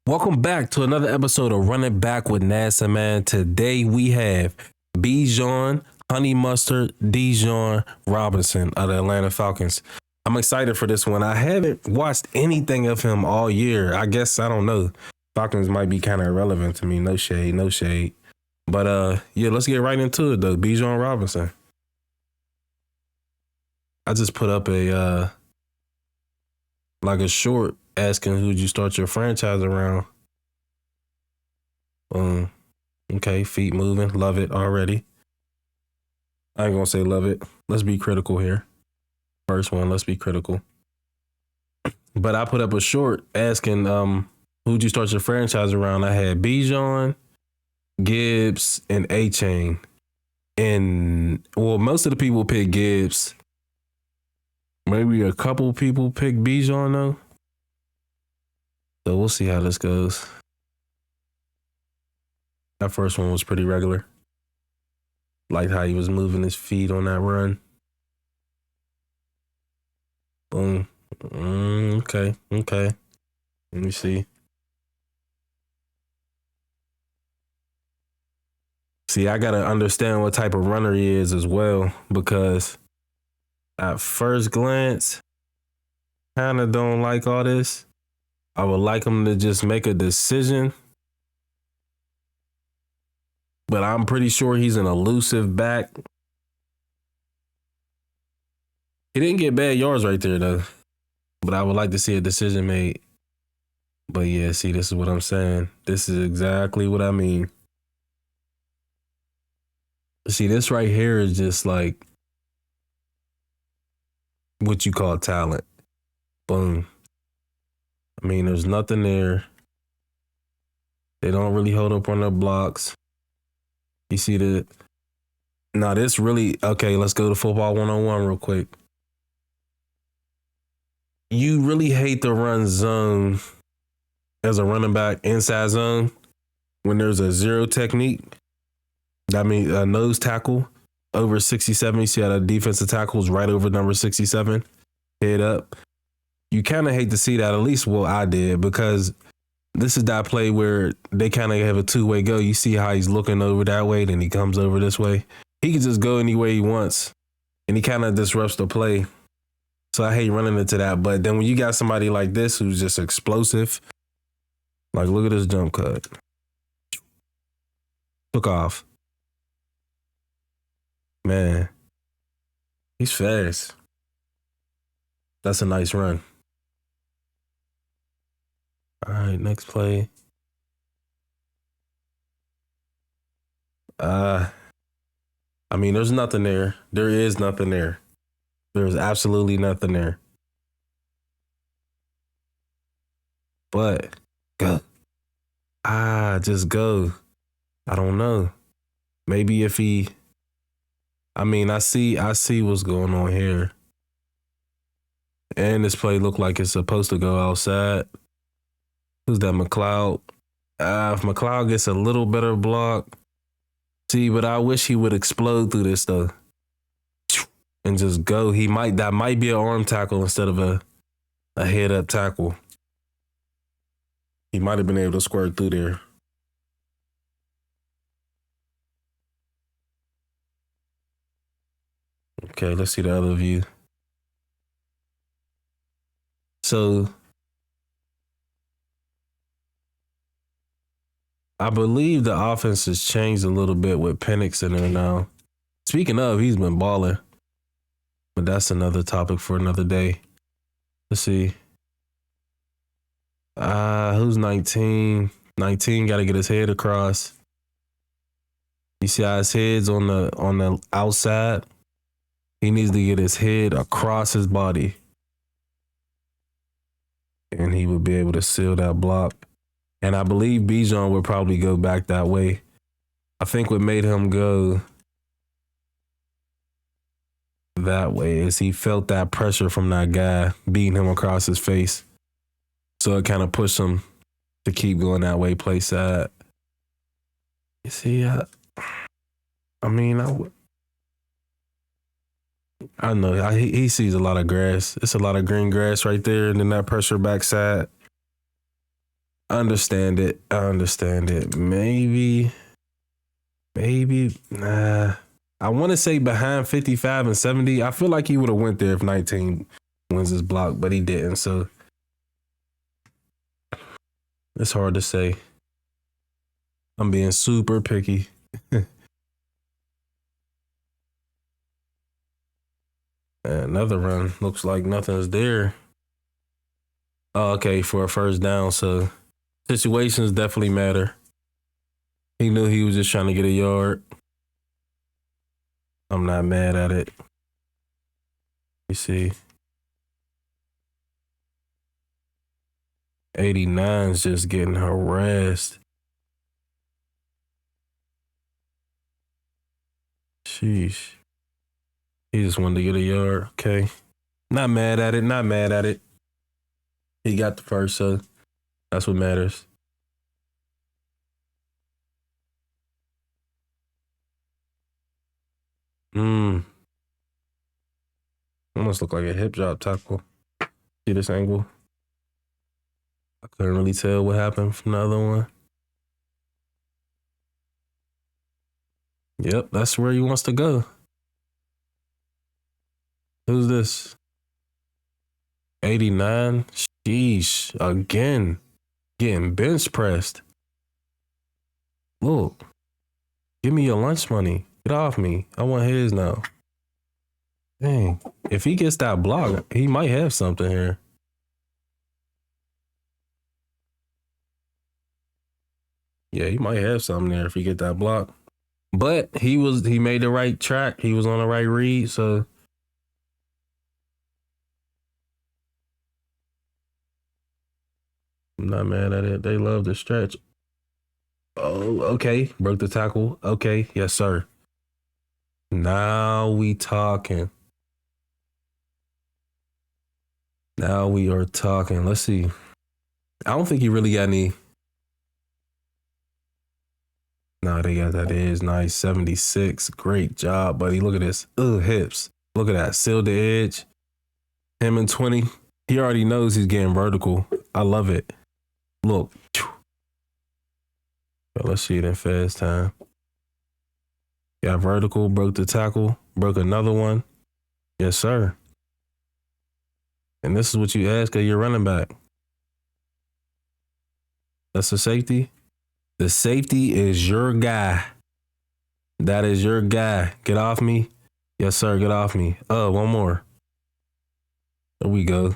Welcome back to another episode of Running Back with NASA, man. Today we have Bijan, Honey Mustard, Bijan Robinson of the Atlanta Falcons. I'm excited for this one. I haven't watched anything of him all year. I guess, I don't know. Falcons might be kind of irrelevant to me. No shade, no shade. But yeah, let's get right into it though. Bijan Robinson. I just put up a short asking who'd you start your franchise around. Okay, feet moving, love it already. I ain't gonna say love it. Let's be critical here. First one, let's be critical. But I put up a short asking who'd you start your franchise around. I had Bijan, Gibbs, and A-Chain. And well, most of the people picked Gibbs. Maybe a couple people picked Bijan though. So we'll see how this goes. That first one was pretty regular. Liked how he was moving his feet on that run. Boom. Okay. Let me see. See, I got to understand what type of runner he is as well, because at first glance, kind of don't like all this. I would like him to just make a decision. But I'm pretty sure he's an elusive back. He didn't get bad yards right there, though. But I would like to see a decision made. But yeah, see, this is what I'm saying. This is exactly what I mean. See, this right here is just like what you call talent. Boom. I mean, there's nothing there. They don't really hold up on their blocks. You see the... Now, this really... Okay, let's go to football 101 real quick. You really hate to run zone as a running back, inside zone, when there's a zero technique. That means a nose tackle over 67. You see how the defensive tackle is right over number 67, head up. You kind of hate to see that, at least what I did, because this is that play where they kind of have a two-way go. You see how he's looking over that way, then he comes over this way. He can just go any way he wants, and he kind of disrupts the play. So I hate running into that. But then when you got somebody like this who's just explosive, like look at this jump cut. Took off. Man, he's fast. That's a nice run. All right, next play. I mean, there's nothing there. There is nothing there. There's absolutely nothing there. But go. Just go. I don't know. Maybe if he... I mean, I see what's going on here. And this play looked like it's supposed to go outside. Who's that, McLeod? If McLeod gets a little better block. See, but I wish he would explode through this, though. And just go. That might be an arm tackle instead of a head-up tackle. He might have been able to squirt through there. Okay, let's see the other view. So, I believe the offense has changed a little bit with Penix in there now. Speaking of, he's been balling. But that's another topic for another day. Let's see. Who's 19? 19 got to get his head across. You see how his head's on the outside? He needs to get his head across his body. And he would be able to seal that block. And I believe Bijan would probably go back that way. I think what made him go that way is he felt that pressure from that guy beating him across his face. So it kind of pushed him to keep going that way, play side. You see, I know he sees a lot of grass. It's a lot of green grass right there, and then that pressure backside. I understand it. I understand it. Maybe, nah. I want to say behind 55 and 70. I feel like he would have went there if 19 wins his block, but he didn't. So it's hard to say. I'm being super picky. Another run. Looks like nothing's there. Oh, okay, for a first down. So situations definitely matter. He knew he was just trying to get a yard. I'm not mad at it. You see. 89's just getting harassed. Sheesh. He just wanted to get a yard. Okay. Not mad at it. Not mad at it. He got the first, so that's what matters. Almost look like a hip drop tackle. See this angle? I couldn't really tell what happened from the other one. Yep, that's where he wants to go. Who's this? 89? Sheesh. Again. Getting bench pressed. Look. Give me your lunch money. Get off me. I want his now. Dang. If he gets that block, he might have something here. Yeah, he might have something there if he get that block. But he made the right track. He was on the right read, so I'm not mad at it. They love the stretch. Oh, okay. Broke the tackle. Okay. Yes, sir. Now we talking. Now we are talking. Let's see. I don't think he really got any. No, they got that. It is nice. 76. Great job, buddy. Look at this. Hips. Look at that. Sealed the edge. Him and 20. He already knows he's getting vertical. I love it. Look. Let's see it in fast time. Got vertical, broke the tackle, broke another one. Yes, sir. And this is what you ask of your running back. That's a safety. The safety is your guy. That is your guy. Get off me. Yes, sir. Get off me. One more. There we go.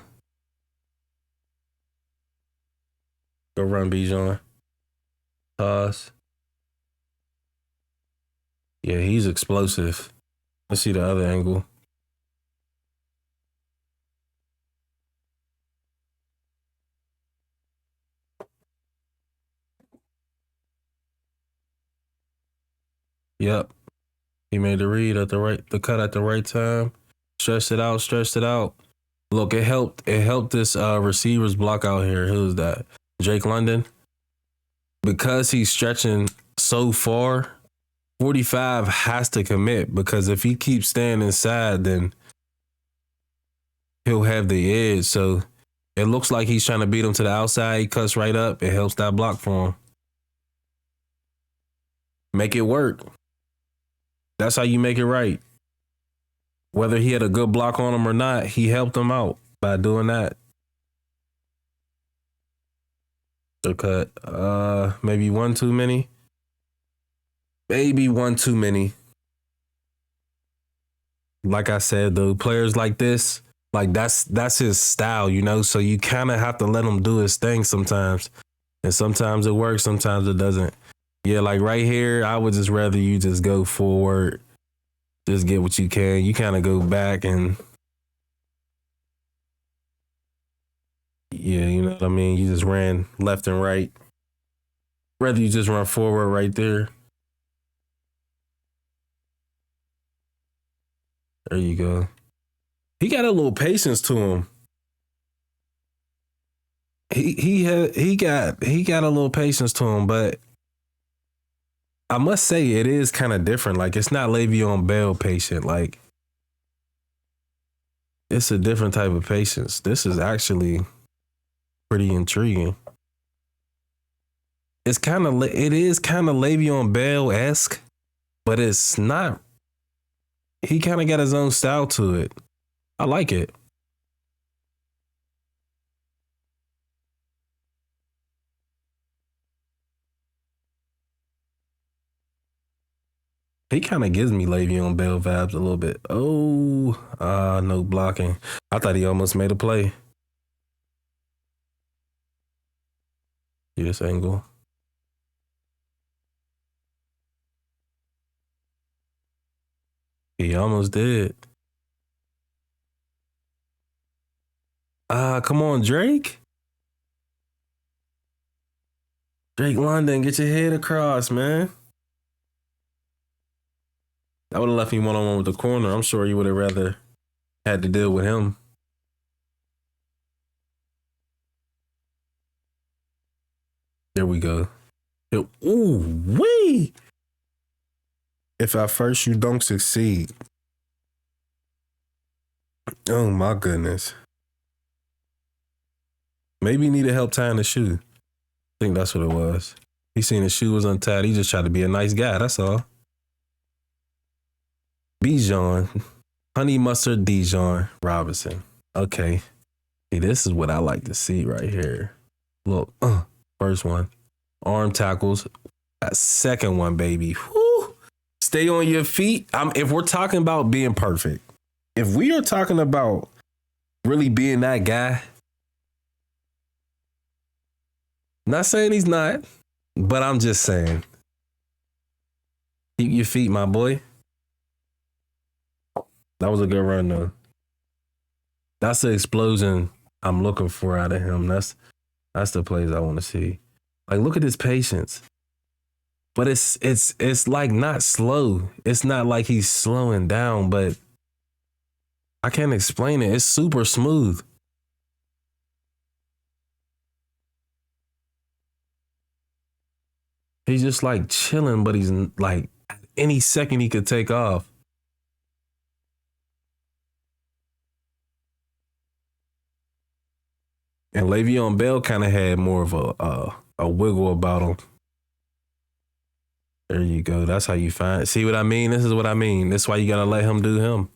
Go run, Bijan. Toss. Yeah, he's explosive. Let's see the other angle. Yep. He made the read at the cut at the right time. Stretched it out. Look, it helped this receivers block out here. Who's that? Drake London. Because he's stretching so far, 45 has to commit, because if he keeps staying inside, then he'll have the edge. So it looks like he's trying to beat him to the outside. He cuts right up. It helps that block for him. Make it work. That's how you make it right. Whether he had a good block on him or not, he helped him out by doing that. The cut. Maybe one too many. Maybe one too many. Like I said, though, players like this, like that's his style, you know? So you kind of have to let him do his thing sometimes. And sometimes it works, sometimes it doesn't. Yeah, like right here, I would just rather you just go forward. Just get what you can. You kind of go back and, yeah, you know what I mean? You just ran left and right. Rather you just run forward right there. There you go. He got a little patience to him. He got a little patience to him, but I must say it is kind of different. Like, it's not Le'Veon Bell patient. Like, it's a different type of patience. This is actually pretty intriguing. it is kind of Le'Veon Bell-esque, but it's not. He kind of got his own style to it. I like it. He kind of gives me Le'Veon Bell vibes a little bit. Oh, no blocking. I thought he almost made a play. See this angle. He almost did. Come on, Drake. Drake London, get your head across, man. I would have left him one-on-one with the corner. I'm sure you would have rather had to deal with him. There we go. Ooh, wee! If at first you don't succeed. Oh my goodness. Maybe he needed help tying the shoe. I think that's what it was. He seen his shoe was untied. He just tried to be a nice guy. That's all. Bijan. Honey Mustard Bijan Robinson. Okay. See, this is what I like to see right here. Look, first one. Arm tackles. That second one, baby. Whew. Stay on your feet. If we're talking about being perfect, if we are talking about really being that guy, not saying he's not, but I'm just saying, keep your feet, my boy. That was a good run, though. That's the explosion I'm looking for out of him. That's the plays I want to see. Like, look at his patience. But it's like not slow. It's not like he's slowing down, but I can't explain it. It's super smooth. He's just like chilling, but he's like any second he could take off. And Le'Veon Bell kind of had more of a wiggle about him. There you go. That's how you find. See what I mean? This is what I mean. That's why you gotta let him do him.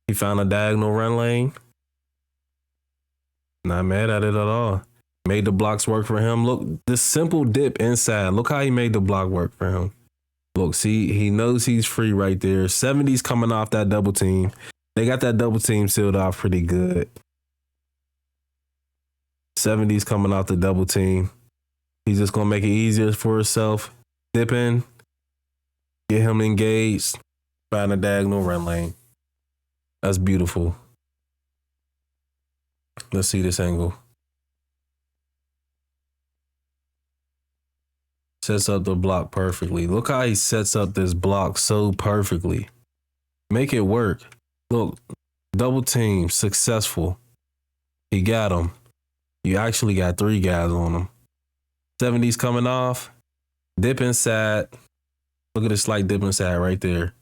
He found a diagonal run lane. Not mad at it at all. Made the blocks work for him. Look, this simple dip inside. Look how he made the block work for him. Look, see, he knows he's free right there. 70's coming off that double team. They got that double team sealed off pretty good. 70's coming off the double team. He's just going to make it easier for himself. Dip in. Get him engaged. Find a diagonal run lane. That's beautiful. Let's see this angle. Sets up the block perfectly. Look how he sets up this block so perfectly. Make it work. Look, double team, successful. He got him. You actually got 3 guys on him. 70's coming off. Dip inside. Look at the slight dip inside right there.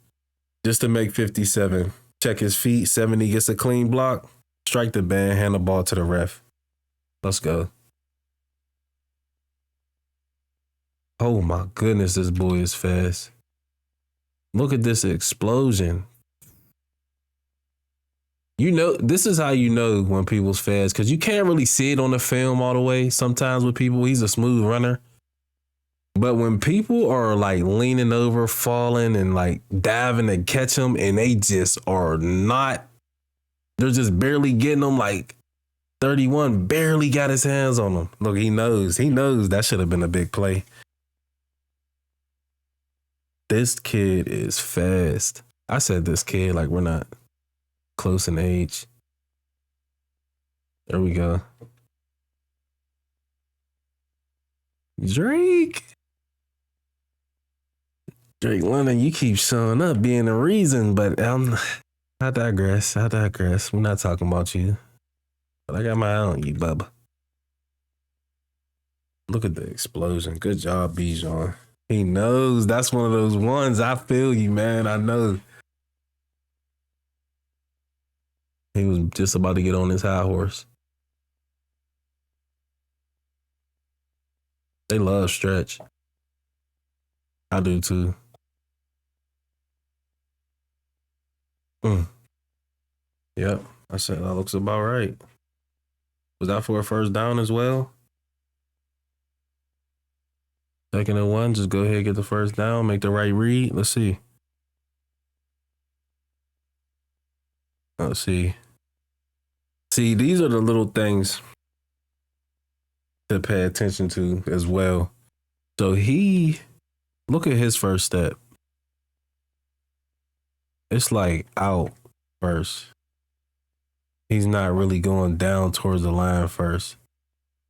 Just to make 57. Check his feet. 70 gets a clean block. Strike the band. Hand the ball to the ref. Let's go. Oh my goodness, this boy is fast. Look at this explosion. You know, this is how you know when people's fast, because you can't really see it on the film all the way. Sometimes with people, he's a smooth runner. But when people are like leaning over, falling, and like diving to catch him, and they just are not, they're just barely getting them. Like 31 barely got his hands on him. Look, he knows that should have been a big play. This kid is fast. I said this kid like we're not close in age. There we go. Drake London, you keep showing up being the reason, but I digress. We're not talking about you. But I got my eye on you, bub. Look at the explosion. Good job, Bijan. He knows. That's one of those ones. I feel you, man. I know. He was just about to get on his high horse. They love stretch. I do too. Mm. Yep. I said that looks about right. Was that for a first down as well? Second and one, just go ahead and get the first down, make the right read. Let's see. Let's see. See, these are the little things to pay attention to as well. So look at his first step. It's like out first. He's not really going down towards the line first.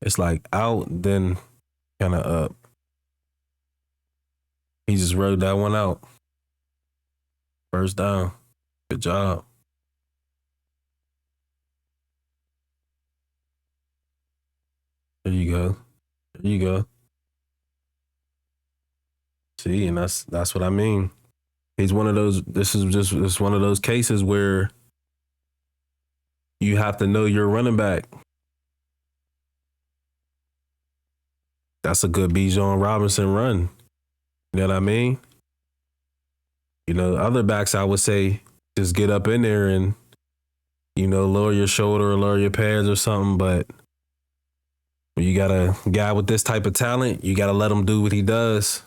It's like out, then kind of up. He just rode that one out. First down. Good job. There you go. There you go. See, and that's what I mean. He's one of those. This is one of those cases where you have to know your running back. That's a good Bijan Robinson run. You know what I mean? You know, other backs, I would say, just get up in there and, you know, lower your shoulder or lower your pads or something. But when you got a guy with this type of talent, you got to let him do what he does.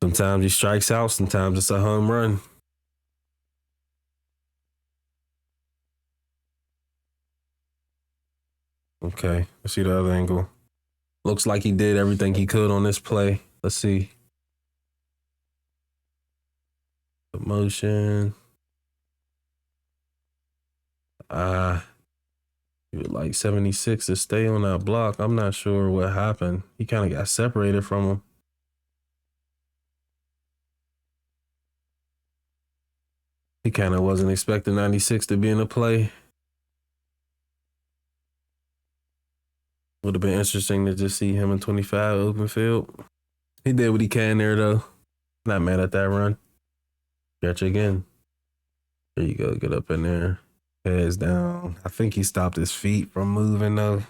Sometimes he strikes out. Sometimes it's a home run. Okay, let's see the other angle. Looks like he did everything he could on this play. Let's see. The motion. He would like 76 to stay on that block. I'm not sure what happened. He kind of got separated from him. He kind of wasn't expecting 96 to be in the play. Would have been interesting to just see him in 25 open field. He did what he can there, though. Not mad at that run. Catch again. There you go. Get up in there. Heads down. I think he stopped his feet from moving, though.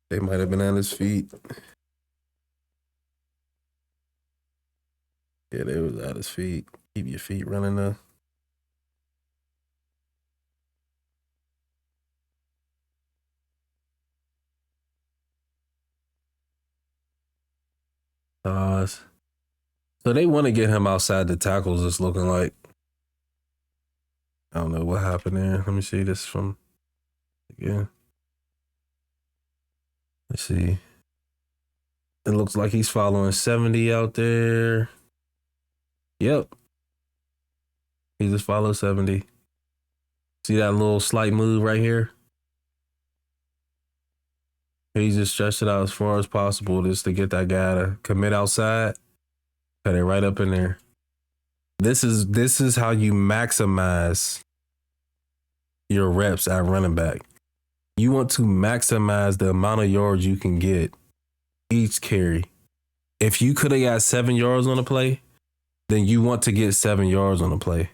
They might have been on his feet. Yeah, they was at his feet. Keep your feet running, though. So they want to get him outside the tackles, it's looking like. I don't know what happened there. Let me see this from again. Let's see. It looks like he's following 70 out there. Yep. He just followed 70. See that little slight move right here? He just stretched it out as far as possible just to get that guy to commit outside. Cut it right up in there. This is how you maximize your reps at running back. You want to maximize the amount of yards you can get each carry. If you could have got 7 yards on a play, then you want to get 7 yards on a play.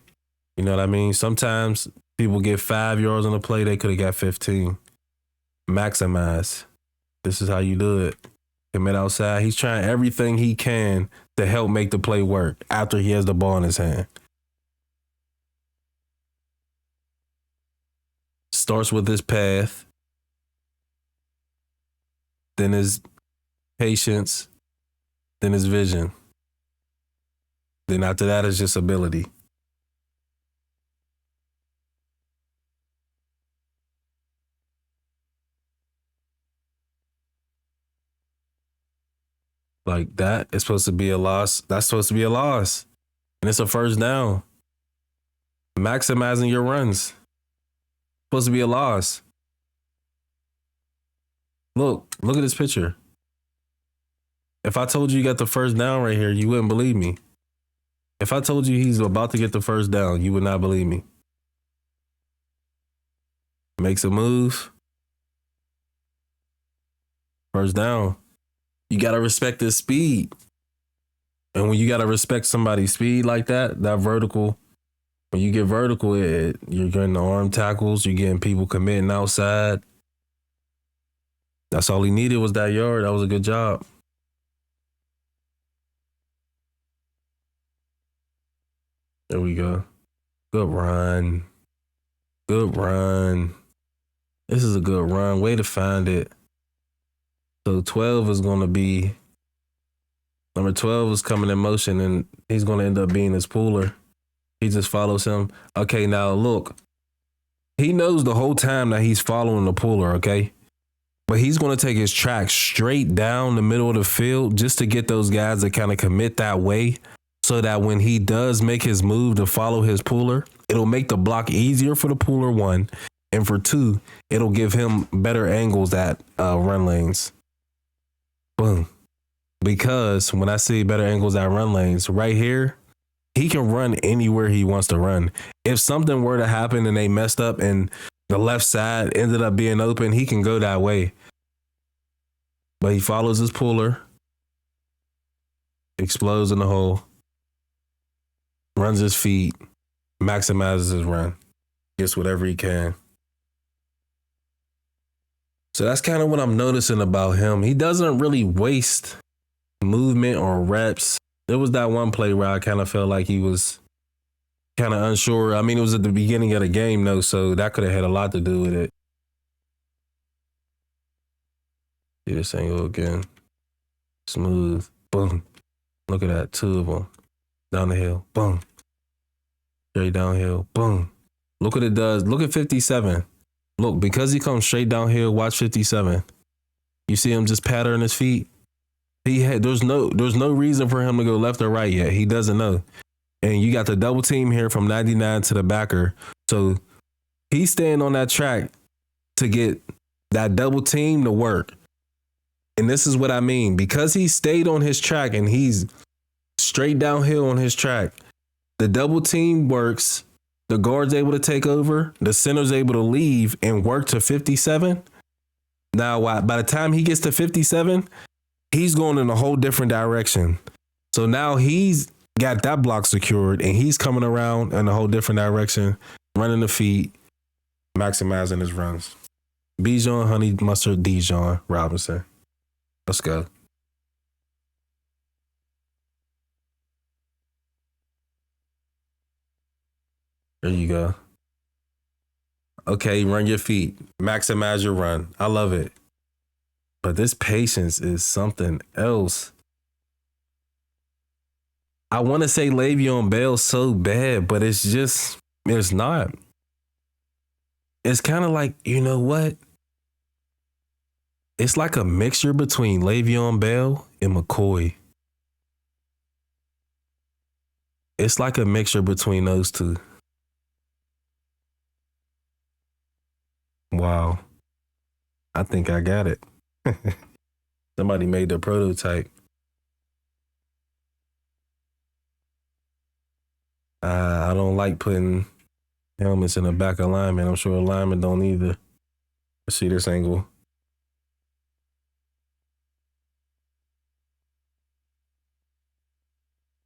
You know what I mean? Sometimes people get 5 yards on a play, they could have got 15. Maximize. This is how you do it. Commit outside. He's trying everything he can to help make the play work after he has the ball in his hand. Starts with his path, then his patience, then his vision. Then after that is just ability. Like that is supposed to be a loss. That's supposed to be a loss. And it's a first down. Maximizing your runs. Supposed to be a loss. Look at this picture. If I told you you got the first down right here, you wouldn't believe me. If I told you he's about to get the first down, you would not believe me. Makes a move. First down. You got to respect his speed. And when you got to respect somebody's speed like that, that vertical, when you get vertical, you're getting the arm tackles, you're getting people committing outside. That's all he needed was that yard. That was a good job. There we go. Good run. Good run. This is a good run. Way to find it. So 12 is going to be, number 12 is coming in motion, and he's going to end up being his pooler. He just follows him. Okay, now look. He knows the whole time that he's following the pooler, okay? But he's going to take his track straight down the middle of the field just to get those guys to kind of commit that way, so that when he does make his move to follow his pooler, it'll make the block easier for the pooler, one. And for two, it'll give him better angles at run lanes. Boom. Because when I see better angles at run lanes, right here, he can run anywhere he wants to run. If something were to happen and they messed up and the left side ended up being open, he can go that way. But he follows his pooler, explodes in the hole, runs his feet, maximizes his run, gets whatever he can. So that's kind of what I'm noticing about him. He doesn't really waste movement or reps. There was that one play where I kind of felt like he was kind of unsure. I mean, it was at the beginning of the game, though, so that could have had a lot to do with it. See this angle again. Smooth. Boom. Look at that. Two of them. Down the hill. Boom. Straight downhill. Boom. Look what it does. Look at 57. Look, because he comes straight downhill, watch 57. You see him just pattering his feet? There's no reason for him to go left or right yet. He doesn't know. And you got the double team here from 99 to the backer. So he's staying on that track to get that double team to work. And this is what I mean. Because he stayed on his track and he's straight downhill on his track, the double team works. The guard's able to take over. The center's able to leave and work to 57. Now, by the time he gets to 57, he's going in a whole different direction. So now he's got that block secured and he's coming around in a whole different direction, running the feet, maximizing his runs. Bijan, Honey Mustard, Bijan Robinson. Let's go. There you go. Okay, run your feet. Maximize your run. I love it. But this patience is something else. I want to say Le'Veon Bell so bad, but it's not. It's kind of like, you know what? It's like a mixture between Le'Veon Bell and McCoy. It's like a mixture between those two. Wow. I think I got it. Somebody made the prototype. I don't like putting helmets in the back of linemen. I'm sure linemen don't either. Let's see this angle.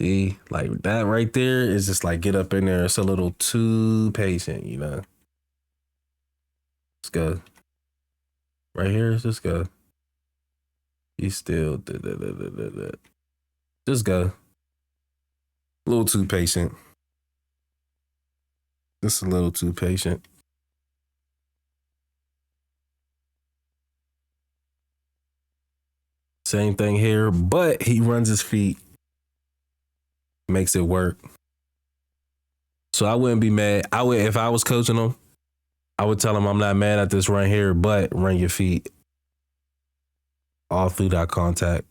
See, like that right there is just like get up in there. It's a little too patient, you know. Let's go. Right here, let's go. He's still just go. A little too patient. Just a little too patient. Same thing here, but he runs his feet. Makes it work. So I wouldn't be mad. If I was coaching him, I would tell him I'm not mad at this run here, but run your feet all through that contact.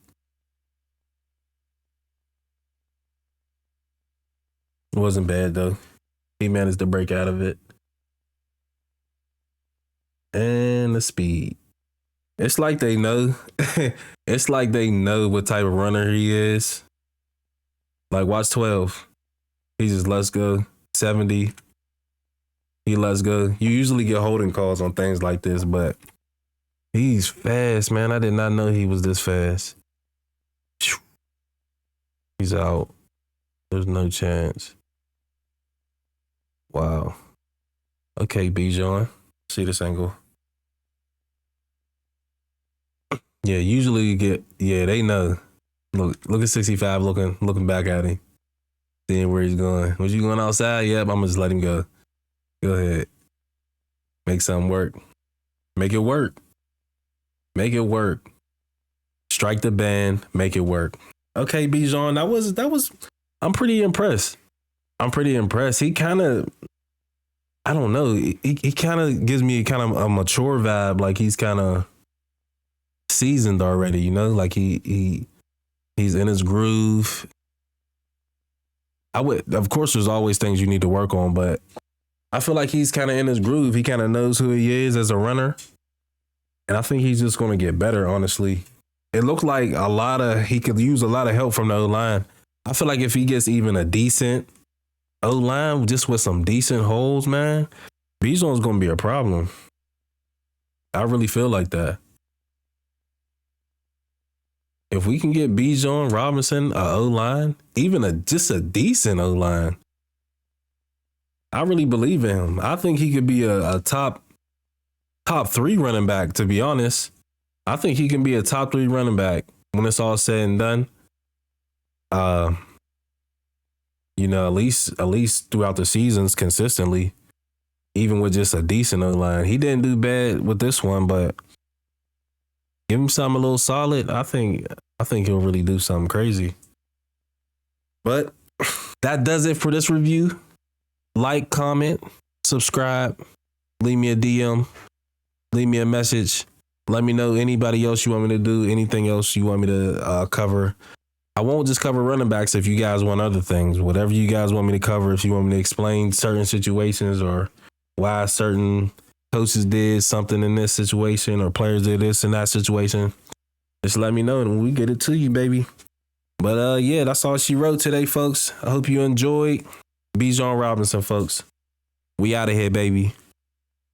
It wasn't bad though. He managed to break out of it. And the speed. It's like they know. It's like they know what type of runner he is. Like watch 12. He just lets go. 70. He lets go. You usually get holding calls on things like this, but he's fast, man. I did not know he was this fast. He's out. There's no chance. Wow. Okay, Bijan. See this angle. Yeah, usually you get. Yeah, they know. Look at 65 looking back at him, seeing where he's going. Was you going outside? Yep, I'm gonna just let him go. Go ahead, make something work. Make it work. Make it work. Strike the band. Make it work. Okay, Bijan, that was. I'm pretty impressed. He kind of, I don't know. He kind of gives me kind of a mature vibe. Like he's kind of seasoned already. You know, like he's in his groove. Of course, there's always things you need to work on, but I feel like he's kind of in his groove. He kind of knows who he is as a runner, and I think he's just going to get better. Honestly, it looked like he could use a lot of help from the O-line. I feel like if he gets even a decent O-line just with some decent holes, man, Bijan's going to be a problem. I really feel like that. If we can get Bijan Robinson a O-line, even just a decent O-line, I really believe in him. I think he could be a top 3 running back, to be honest. I think he can be a top 3 running back when it's all said and done. You know, at least throughout the seasons consistently, even with just a decent O-line. He didn't do bad with this one, but give him something a little solid. I think he'll really do something crazy. But that does it for this review. Like, comment, subscribe, leave me a DM, leave me a message. Let me know anybody else you want me to do, anything else you want me to cover. I won't just cover running backs if you guys want other things. Whatever you guys want me to cover, if you want me to explain certain situations or why certain coaches did something in this situation or players did this in that situation, just let me know and we get it to you, baby. But yeah, that's all she wrote today, folks. I hope you enjoyed. Bijan Robinson, folks. We out of here, baby.